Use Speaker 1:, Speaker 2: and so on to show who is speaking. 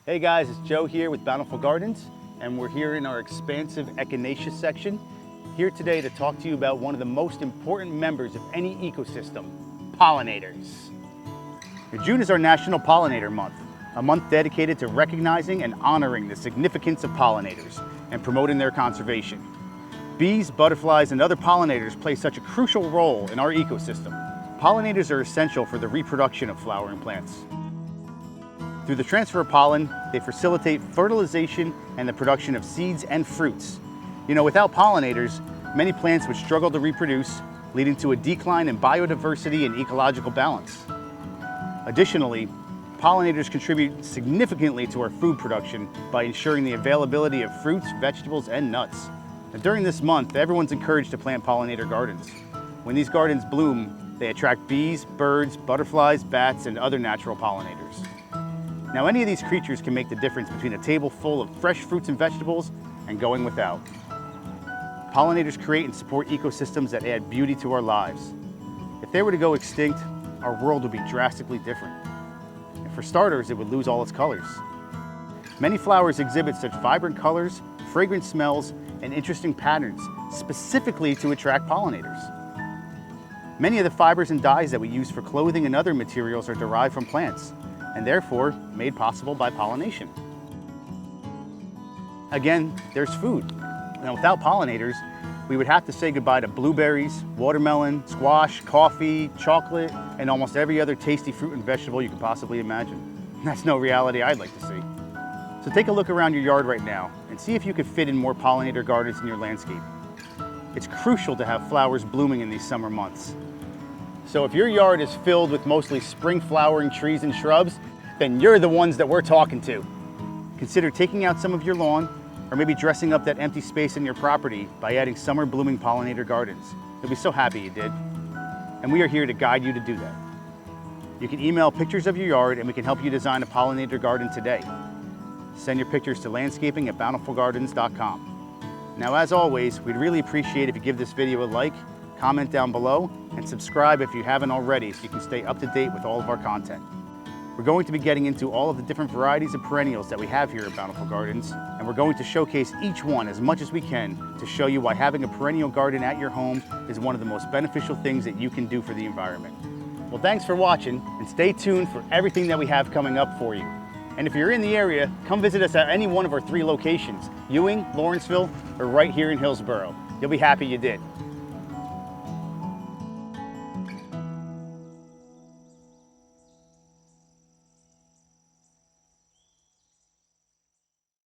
Speaker 1: Hey guys, it's Joe here with Bountiful Gardens, and we're here in our expansive Echinacea section, here today to talk to you about one of the most important members of any ecosystem, pollinators. June is our National Pollinator Month, a month dedicated to recognizing and honoring the significance of pollinators and promoting their conservation. Bees, butterflies, and other pollinators play such a crucial role in our ecosystem. Pollinators are essential for the reproduction of flowering plants. Through the transfer of pollen, they facilitate fertilization and the production of seeds and fruits. Without pollinators, many plants would struggle to reproduce, leading to a decline in biodiversity and ecological balance. Additionally, pollinators contribute significantly to our food production by ensuring the availability of fruits, vegetables, and nuts. And during this month, everyone's encouraged to plant pollinator gardens. When these gardens bloom, they attract bees, birds, butterflies, bats, and other natural pollinators. Now, any of these creatures can make the difference between a table full of fresh fruits and vegetables and going without. Pollinators create and support ecosystems that add beauty to our lives. If they were to go extinct, our world would be drastically different. And for starters, it would lose all its colors. Many flowers exhibit such vibrant colors, fragrant smells, and interesting patterns, specifically to attract pollinators. Many of the fibers and dyes that we use for clothing and other materials are derived from plants, and therefore made possible by pollination. Again, there's food. Now, without pollinators, we would have to say goodbye to blueberries, watermelon, squash, coffee, chocolate, and almost every other tasty fruit and vegetable you could possibly imagine. That's no reality I'd like to see. So take a look around your yard right now and see if you could fit in more pollinator gardens in your landscape. It's crucial to have flowers blooming in these summer months. So if your yard is filled with mostly spring flowering trees and shrubs, then you're the ones that we're talking to. Consider taking out some of your lawn, or maybe dressing up that empty space in your property by adding summer blooming pollinator gardens. You'll be so happy you did. And we are here to guide you to do that. You can email pictures of your yard and we can help you design a pollinator garden today. Send your pictures to landscaping@bountifulgardens.com. Now, as always, we'd really appreciate if you give this video a like, comment down below, and subscribe if you haven't already so you can stay up to date with all of our content. We're going to be getting into all of the different varieties of perennials that we have here at Bountiful Gardens, and we're going to showcase each one as much as we can to show you why having a perennial garden at your home is one of the most beneficial things that you can do for the environment. Well, thanks for watching, and stay tuned for everything that we have coming up for you. And if you're in the area, come visit us at any one of our 3 locations, Ewing, Lawrenceville, or right here in Hillsborough. You'll be happy you did.